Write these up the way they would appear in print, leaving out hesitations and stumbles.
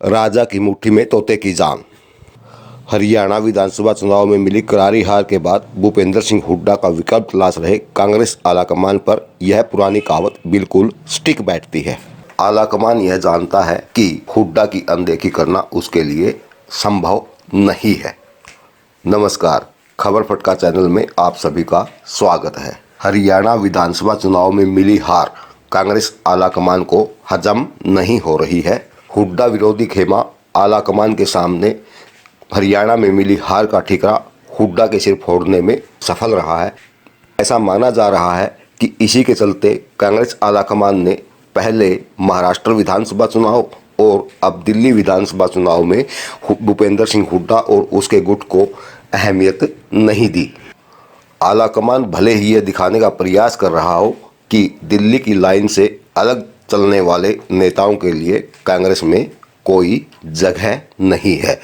राजा की मुट्ठी में तोते की जान। हरियाणा विधानसभा चुनाव में मिली करारी हार के बाद भूपेंद्र सिंह हुड्डा का विकल्प तलाश रहे कांग्रेस आलाकमान पर यह पुरानी कहावत बिल्कुल स्टिक बैठती है। आलाकमान यह जानता है कि हुड्डा की अनदेखी करना उसके लिए संभव नहीं है। नमस्कार, खबर फटका चैनल में आप सभी का स्वागत है। हरियाणा विधानसभा चुनाव में मिली हार कांग्रेस आलाकमान को हजम नहीं हो रही है। हुड्डा विरोधी खेमा आलाकमान के सामने हरियाणा में मिली हार का ठीकरा हुड्डा के सिर फोड़ने में सफल रहा है। ऐसा माना जा रहा है कि इसी के चलते कांग्रेस आलाकमान ने पहले महाराष्ट्र विधानसभा चुनाव और अब दिल्ली विधानसभा चुनाव में भूपेंद्र सिंह हुड्डा और उसके गुट को अहमियत नहीं दी। आलाकमान भले ही यह दिखाने का प्रयास कर रहा हो कि दिल्ली की लाइन से अलग चलने वाले नेताओं के लिए कांग्रेस में कोई जगह नहीं है,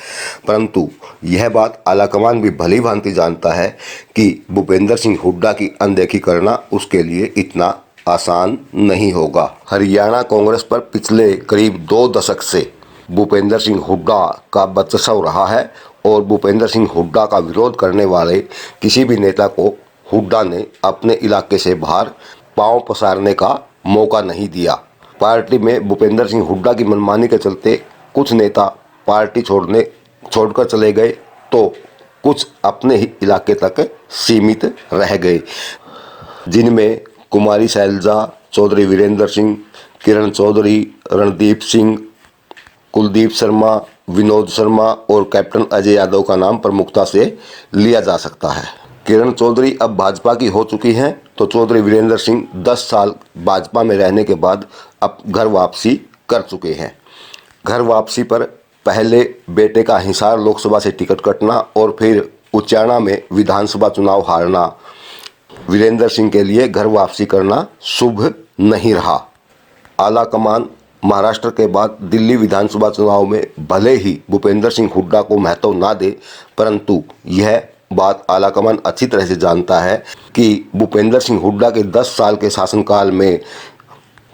परंतु यह बात आलाकमान भी भली भांति जानता है कि भूपेंद्र सिंह हुड्डा की अनदेखी करना उसके लिए इतना आसान नहीं होगा। हरियाणा कांग्रेस पर पिछले करीब 2 दशक से भूपेंद्र सिंह हुड्डा का वर्चस्व रहा है और भूपेंद्र सिंह हुड्डा का विरोध करने वाले किसी भी नेता को हुड्डा ने अपने इलाके से बाहर पांव पसारने का मौका नहीं दिया। पार्टी में भूपेंद्र सिंह हुड्डा की मनमानी के चलते कुछ नेता पार्टी छोड़कर चले गए तो कुछ अपने ही इलाके तक सीमित रह गए, जिनमें कुमारी शैलजा, चौधरी वीरेंद्र सिंह, किरण चौधरी, रणदीप सिंह, कुलदीप शर्मा, विनोद शर्मा और कैप्टन अजय यादव का नाम प्रमुखता से लिया जा सकता है। किरण चौधरी अब भाजपा की हो चुकी हैं तो चौधरी वीरेंद्र सिंह 10 साल भाजपा में रहने के बाद अब घर वापसी कर चुके हैं। घर वापसी पर पहले बेटे का हिसार लोकसभा से टिकट कटना और फिर उचाना में विधानसभा चुनाव हारना वीरेंद्र सिंह के लिए घर वापसी करना शुभ नहीं रहा। आलाकमान महाराष्ट्र के बाद दिल्ली विधानसभा चुनाव में भले ही भूपेंद्र सिंह हुड्डा को महत्व ना दे, परंतु यह बात आलाकमान अच्छी तरह से जानता है कि भूपेंद्र सिंह हुड्डा के 10 साल के शासनकाल में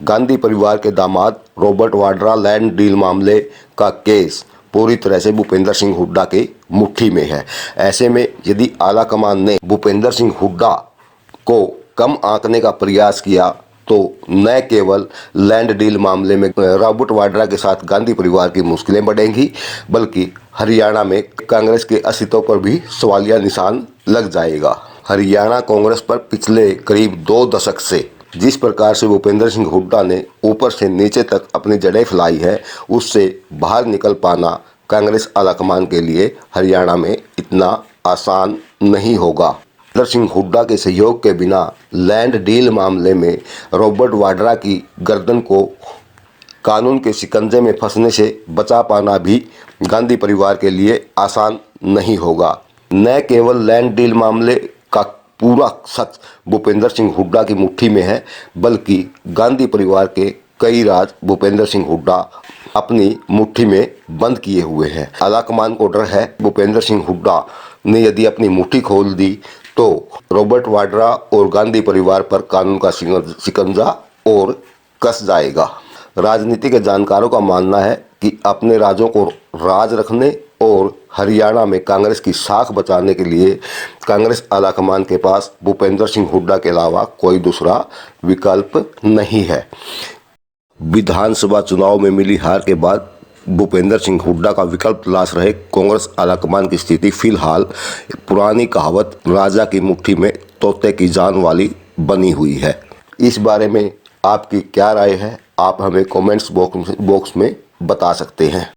गांधी परिवार के दामाद रॉबर्ट वाड्रा लैंड डील मामले का केस पूरी तरह से भूपेंद्र सिंह हुड्डा के मुट्ठी में है। ऐसे में यदि आलाकमान ने भूपेंद्र सिंह हुड्डा को कम आंकने का प्रयास किया तो न केवल लैंड डील मामले में रॉबर्ट वाड्रा के साथ गांधी परिवार की मुश्किलें बढ़ेंगी, बल्कि हरियाणा में कांग्रेस के अस्तित्व पर भी सवालिया निशान लग जाएगा। हरियाणा कांग्रेस पर पिछले करीब 2 दशक से जिस प्रकार से भूपेंद्र सिंह हुड्डा ने ऊपर से नीचे तक अपनी जड़ें फैलाई है, उससे बाहर निकल पाना कांग्रेस आलाकमान के लिए हरियाणा में इतना आसान नहीं होगा। भूपेंद्र सिंह हुड्डा के सहयोग के बिना लैंड डील मामले में रॉबर्ट वाड्रा की गर्दन को कानून के शिकंजे में फंसने से बचा पाना भी गांधी परिवार के लिए आसान नहीं होगा। न केवल लैंड डील मामले का पूरा सच भूपेंद्र सिंह हुड्डा की मुट्ठी में है, बल्कि गांधी परिवार के कई राज भूपेंद्र सिंह हुड्डा अपनी मुट्ठी में बंद किए हुए हैं। आलाकमान को डर है भूपेंद्र सिंह हुड्डा ने यदि अपनी मुट्ठी खोल दी तो रॉबर्ट वाड्रा और गांधी परिवार पर कानून का शिकंजा और कस जाएगा। राजनीति के जानकारों का मानना है कि अपने राजों को राज रखने और हरियाणा में कांग्रेस की साख बचाने के लिए कांग्रेस आलाकमान के पास भूपेंद्र सिंह हुड्डा के अलावा कोई दूसरा विकल्प नहीं है। विधानसभा चुनाव में मिली हार के बाद भूपेंद्र सिंह हुड्डा का विकल्प तलाश रहे कांग्रेस आलाकमान की स्थिति फिलहाल पुरानी कहावत राजा की मुट्ठी में तोते की जान वाली बनी हुई है। इस बारे में आपकी क्या राय है, आप हमें कमेंट्स बॉक्स में बता सकते हैं।